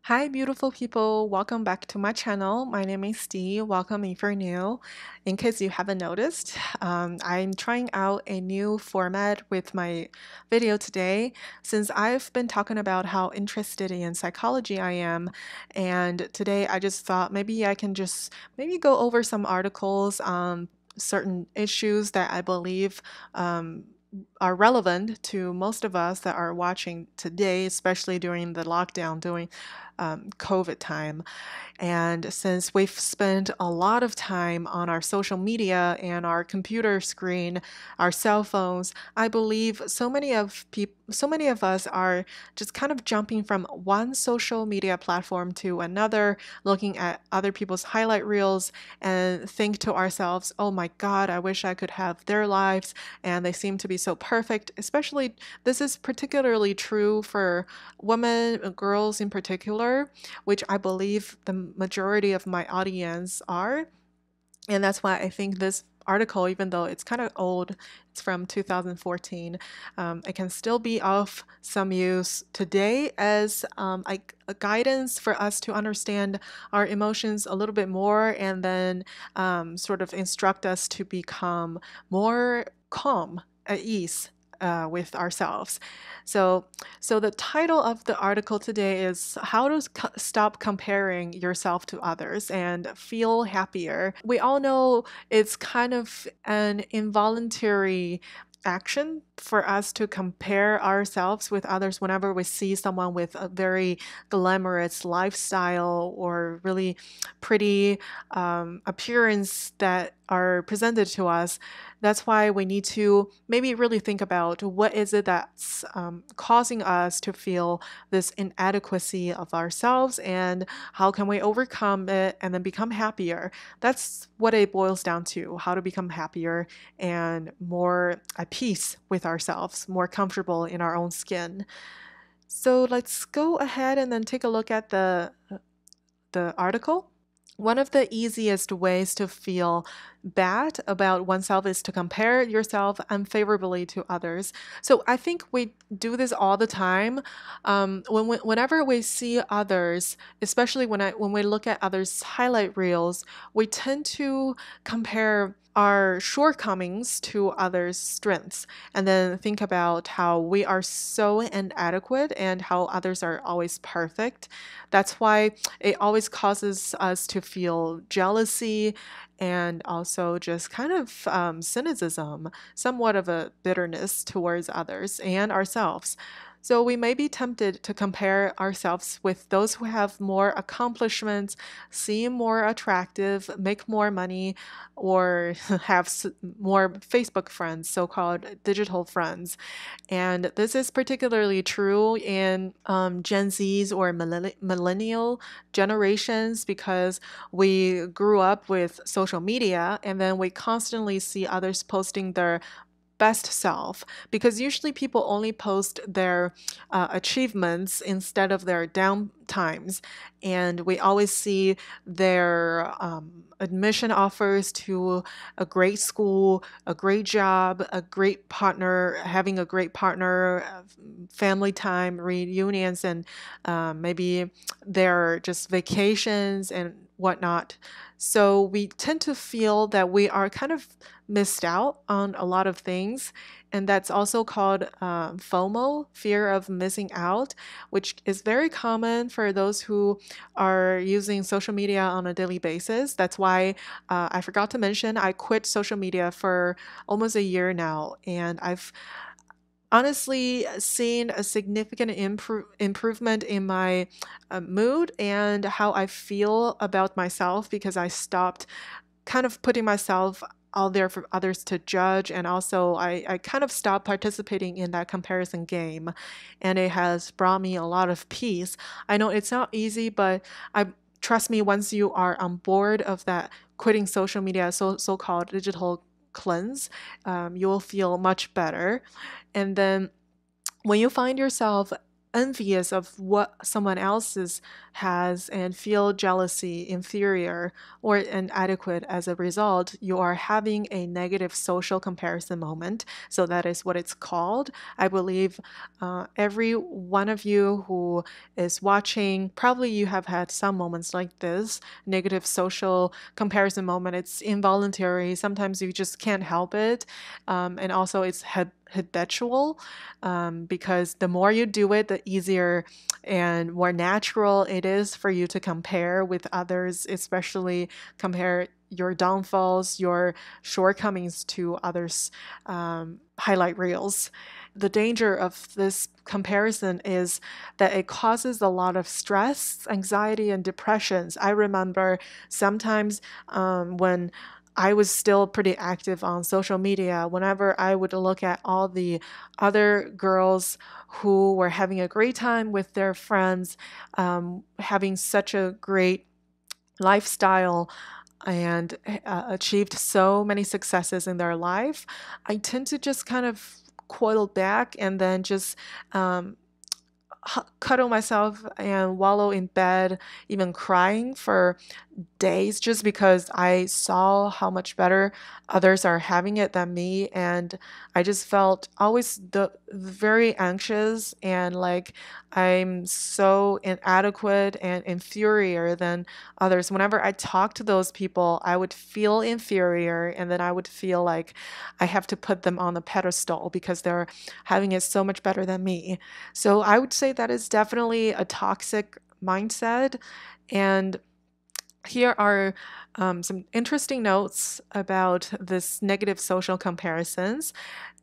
Hi, beautiful people. Welcome back to my channel. My name is Dee. Welcome if you're new. In case you haven't noticed, I'm trying out a new format with my video today since I've been talking about how interested in psychology I am. And today I just thought maybe I can just maybe go over some articles on certain issues that I believe are relevant to most of us that are watching today, especially during the lockdown, during COVID time. And since we've spent a lot of time on our social media and our computer screen, our cell phones, I believe so many of us are just kind of jumping from one social media platform to another, looking at other people's highlight reels and think to ourselves, "Oh my God, I wish I could have their lives and they seem to be so perfect." Especially this is particularly true for women, girls in particular, which I believe the majority of my audience are. And that's why I think this article, even though it's kind of old, it's from 2014, it can still be of some use today as like a guidance for us to understand our emotions a little bit more and then sort of instruct us to become more calm, at ease with ourselves. So, so the title of the article today is How to Stop Comparing Yourself to Others and Feel Happier. We all know it's kind of an involuntary action for us to compare ourselves with others whenever we see someone with a very glamorous lifestyle or really pretty appearance that are presented to us. That's why we need to maybe really think about what is it that's causing us to feel this inadequacy of ourselves and how can we overcome it and then become happier. That's what it boils down to, how to become happier and more at peace with ourselves, more comfortable in our own skin. So let's go ahead and then take a look at the article. One of the easiest ways to feel bad about oneself is to compare yourself unfavorably to others. So I think we do this all the time. Whenever we see others, especially when we look at others' highlight reels, we tend to compare our shortcomings to others' strengths and then think about how we are so inadequate and how others are always perfect. That's why it always causes us to feel jealousy and also just kind of cynicism, somewhat of a bitterness towards others and ourselves. So we may be tempted to compare ourselves with those who have more accomplishments, seem more attractive, make more money, or have more Facebook friends, so-called digital friends. And this is particularly true in Gen Zs or millennial generations because we grew up with social media and then we constantly see others posting their best self because usually people only post their achievements instead of their down times, and we always see their admission offers to a great school, a great job, a great partner, having a great partner, family time, reunions, and maybe their just vacations and whatnot. So we tend to feel that we are kind of missed out on a lot of things. And that's also called FOMO, fear of missing out, which is very common for those who are using social media on a daily basis. That's why I forgot to mention I quit social media for almost a year now. And I've honestly seen a significant improvement in my mood and how I feel about myself because I stopped kind of putting myself out there for others to judge. And also, I kind of stopped participating in that comparison game. And it has brought me a lot of peace. I know it's not easy, but I trust me, once you are on board of that quitting social media, so-called digital cleanse, you will feel much better. And then when you find yourself envious of what someone else's has and feel jealousy, inferior, or inadequate as a result, you are having a negative social comparison moment. So that is what it's called. I believe every one of you who is watching, probably you have had some moments like this negative social comparison moment. It's involuntary. Sometimes you just can't help it. And also, it's habitual because the more you do it, the easier and more natural it is for you to compare with others, especially compare your downfalls, your shortcomings to others' highlight reels. The danger of this comparison is that it causes a lot of stress, anxiety, and depressions. I remember sometimes when I was still pretty active on social media. Whenever I would look at all the other girls who were having a great time with their friends, having such a great lifestyle, and achieved so many successes in their life, I tend to just kind of coil back and then just cuddle myself and wallow in bed, even crying for days just because I saw how much better others are having it than me. And I just felt always very anxious and like I'm so inadequate and inferior than others. Whenever I talk to those people, I would feel inferior and then I would feel like I have to put them on a pedestal because they're having it so much better than me. So I would say that is definitely a toxic mindset. And here are some interesting notes about this negative social comparisons.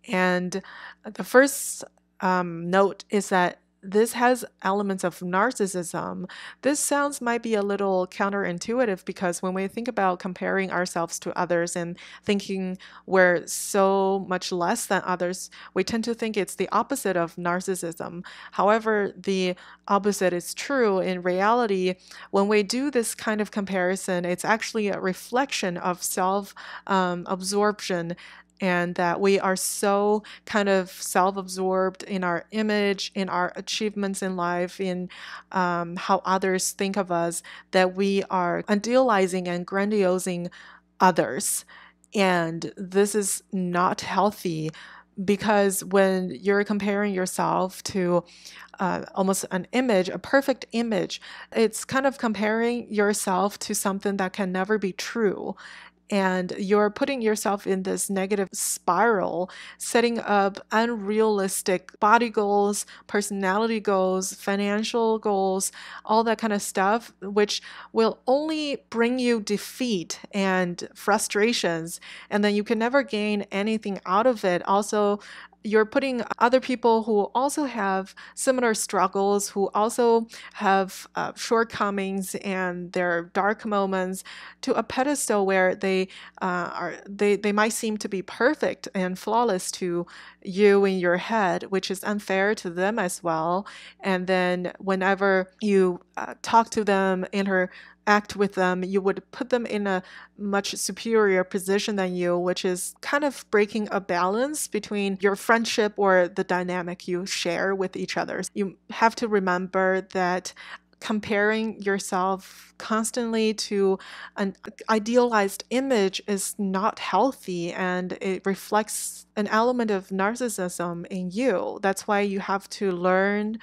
And the first note is that this has elements of narcissism. This sounds might be a little counterintuitive because when we think about comparing ourselves to others and thinking we're so much less than others, we tend to think it's the opposite of narcissism. However, the opposite is true. In reality, when we do this kind of comparison, it's actually a reflection of self absorption, and that we are so kind of self absorbed in our image, in our achievements in life, in how others think of us, that we are idealizing and grandiosing others. And this is not healthy because when you're comparing yourself to almost an image, a perfect image, it's kind of comparing yourself to something that can never be true. And you're putting yourself in this negative spiral, setting up unrealistic body goals, personality goals, financial goals, all that kind of stuff, which will only bring you defeat and frustrations. And then you can never gain anything out of it. Also, you're putting other people who also have similar struggles, who also have shortcomings and their dark moments, to a pedestal where they might seem to be perfect and flawless to you in your head, which is unfair to them as well. And then whenever you talk to them, interact with them, you would put them in a much superior position than you, which is kind of breaking a balance between your friendship or the dynamic you share with each other. You have to remember that comparing yourself constantly to an idealized image is not healthy, and it reflects an element of narcissism in you. That's why you have to learn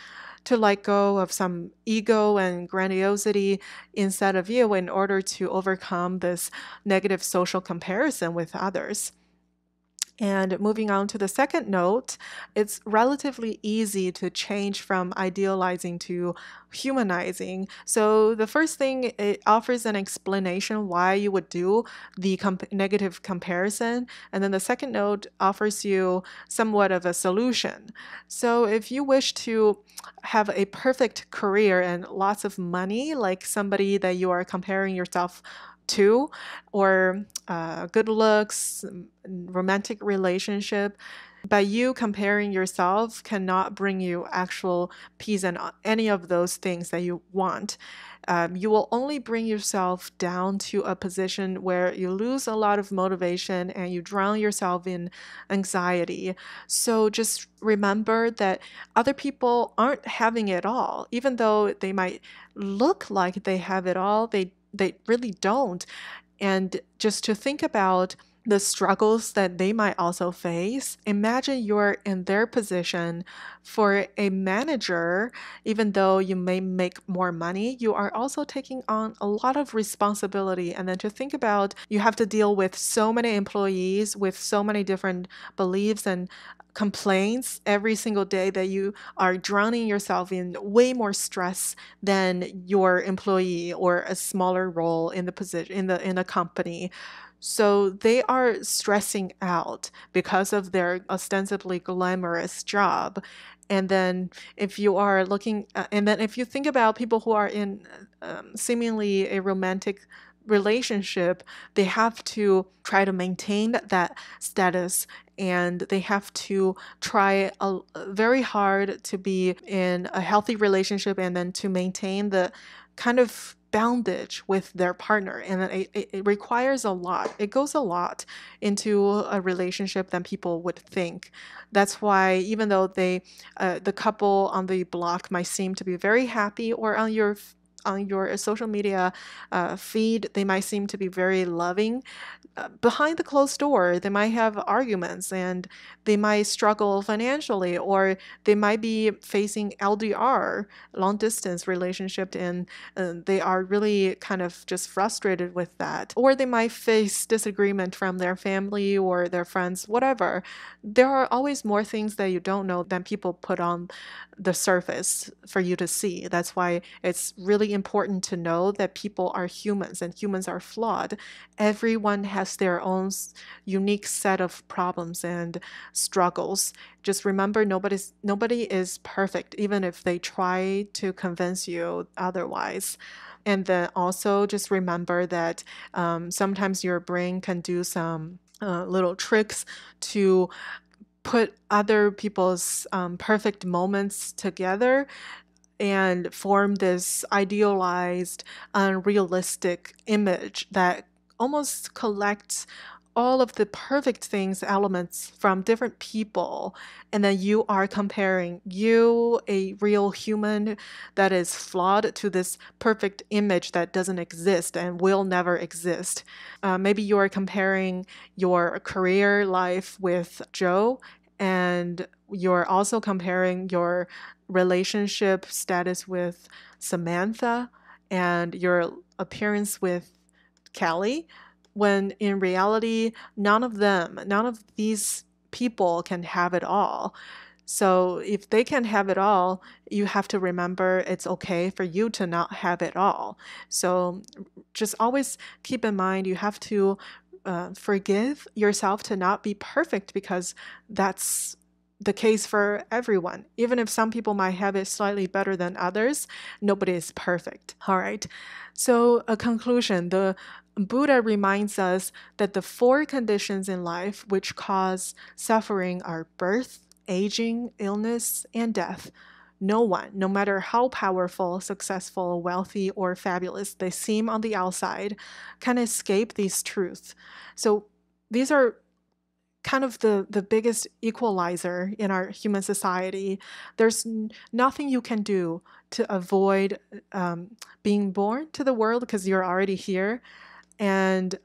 to let go of some ego and grandiosity inside of you in order to overcome this negative social comparison with others. And moving on to the second note, it's relatively easy to change from idealizing to humanizing. So the first thing, it offers an explanation why you would do the negative comparison. And then the second note offers you somewhat of a solution. So if you wish to have a perfect career and lots of money, like somebody that you are comparing yourself to, or good looks, romantic relationship, By you comparing yourself cannot bring you actual peace and any of those things that you want. You will only bring yourself down to a position where you lose a lot of motivation and you drown yourself in anxiety. So just remember that other people aren't having it all, even though they might look like they have it all, they really don't. And just to think about the struggles that they might also face. Imagine you're in their position. For a manager, even though you may make more money, you are also taking on a lot of responsibility. And then to think about, you have to deal with so many employees with so many different beliefs and complaints every single day, that you are drowning yourself in way more stress than your employee or a smaller role in the position in a company. So they are stressing out because of their ostensibly glamorous job. And then if you think about people who are in seemingly a romantic relationship, they have to try to maintain that status, and they have to try very hard to be in a healthy relationship and then to maintain the kind of bondage with their partner. And then it requires a lot. It goes a lot into a relationship than people would think. That's why even though the couple on the block might seem to be very happy, or on your social media feed, they might seem to be very loving, behind the closed door, they might have arguments and they might struggle financially, or they might be facing LDR, long distance relationship, and they are really kind of just frustrated with that. Or they might face disagreement from their family or their friends, whatever. There are always more things that you don't know than people put on the surface for you to see. That's why it's really important to know that people are humans and humans are flawed. Everyone has their own unique set of problems and struggles. Just remember, nobody is perfect, even if they try to convince you otherwise. And then also just remember that sometimes your brain can do some little tricks to put other people's perfect moments together and form this idealized, unrealistic image that almost collects all of the perfect things, elements from different people, and then you are comparing you, a real human that is flawed, to this perfect image that doesn't exist and will never exist. Maybe you are comparing your career life with Joe, and you're also comparing your relationship status with Samantha and your appearance with Kelly, when in reality, none of these people can have it all. So if they can have it all, you have to remember it's okay for you to not have it all. So just always keep in mind you have to forgive yourself to not be perfect, because that's the case for everyone. Even if some people might have it slightly better than others, nobody is perfect. All right. So, a conclusion: the Buddha reminds us that the four conditions in life which cause suffering are birth, aging, illness, and death. No one, no matter how powerful, successful, wealthy, or fabulous they seem on the outside, can escape these truths. So, these are kind of the biggest equalizer in our human society. There's nothing you can do to avoid being born to the world, because you're already here, and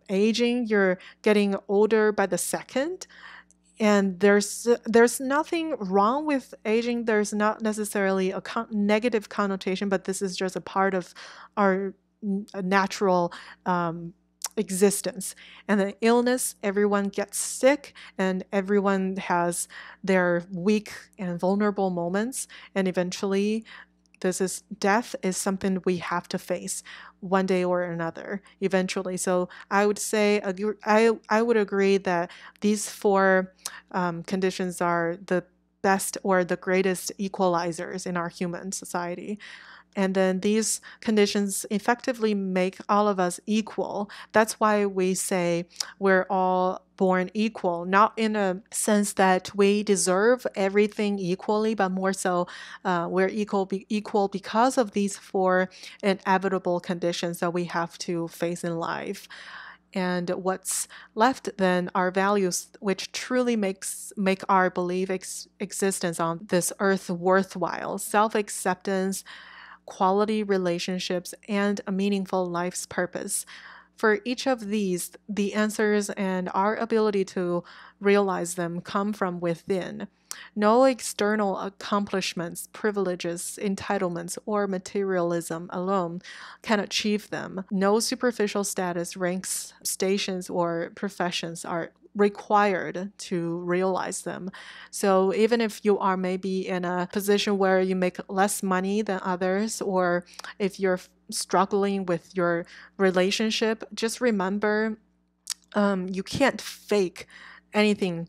aging, you're getting older by the second. And there's nothing wrong with aging. There's not necessarily a negative connotation, but this is just a part of our natural existence. And the illness, everyone gets sick and everyone has their weak and vulnerable moments, and eventually death is something we have to face one day or another eventually. So I would say, I would agree that these four conditions are the best or the greatest equalizers in our human society. And then these conditions effectively make all of us equal. That's why we say we're all born equal, not in a sense that we deserve everything equally, but more so we're equal because of these four inevitable conditions that we have to face in life. And what's left then are values which truly make our existence on this earth worthwhile: self-acceptance, quality relationships, and a meaningful life's purpose. For each of these, the answers and our ability to realize them come from within. No external accomplishments, privileges, entitlements, or materialism alone can achieve them. No superficial status, ranks, stations, or professions are required to realize them. So even if you are maybe in a position where you make less money than others, or if you're struggling with your relationship, just remember you can't fake anything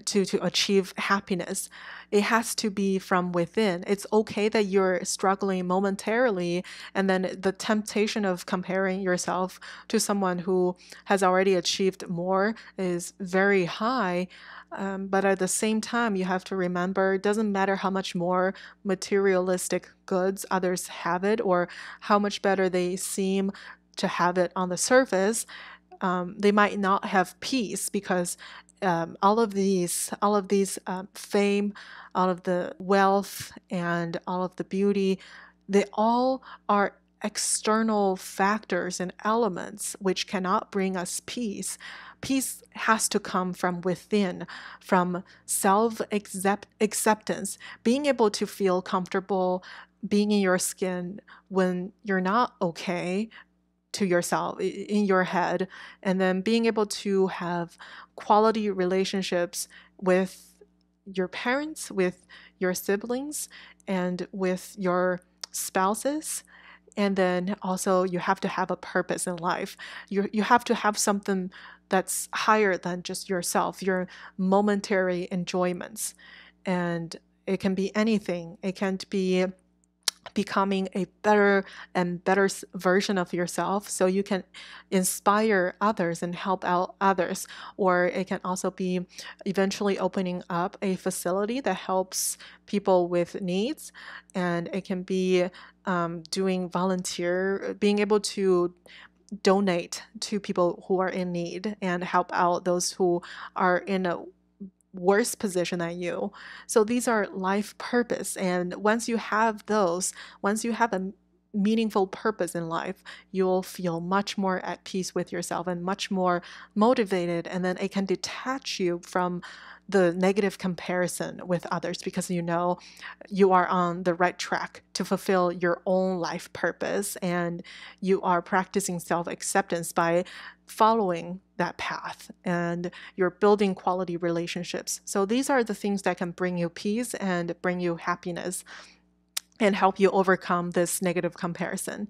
to achieve happiness. It has to be from within. It's okay that you're struggling momentarily, and then the temptation of comparing yourself to someone who has already achieved more is very high. But at the same time, you have to remember it doesn't matter how much more materialistic goods others have it, or how much better they seem to have it on the surface. They might not have peace because all of these fame, all of the wealth, and all of the beauty, they all are external factors and elements which cannot bring us peace. Peace has to come from within, from self-acceptance, being able to feel comfortable being in your skin when you're not okay to yourself in your head, and then being able to have quality relationships with your parents, with your siblings, and with your spouses. And then also you have to have a purpose in life. You have to have something that's higher than just yourself, your momentary enjoyments. And it can be anything. It can be becoming a better and better version of yourself so you can inspire others and help out others. Or it can also be eventually opening up a facility that helps people with needs. And it can be doing volunteer, being able to donate to people who are in need and help out those who are in a worse position than you. So these are life purpose. And once you have those, once you have a meaningful purpose in life, you'll feel much more at peace with yourself and much more motivated. And then it can detach you from the negative comparison with others because you know you are on the right track to fulfill your own life purpose, and you are practicing self-acceptance by following that path, and you're building quality relationships. So these are the things that can bring you peace and bring you happiness and help you overcome this negative comparison.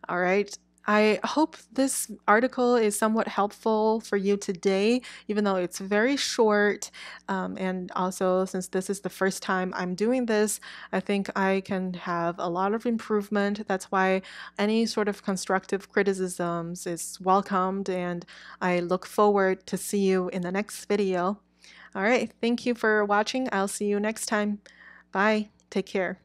All right. I hope this article is somewhat helpful for you today, even though it's very short. And also, since this is the first time I'm doing this, I think I can have a lot of improvement. That's why any sort of constructive criticisms is welcomed, and I look forward to see you in the next video. All right. Thank you for watching. I'll see you next time. Bye. Take care.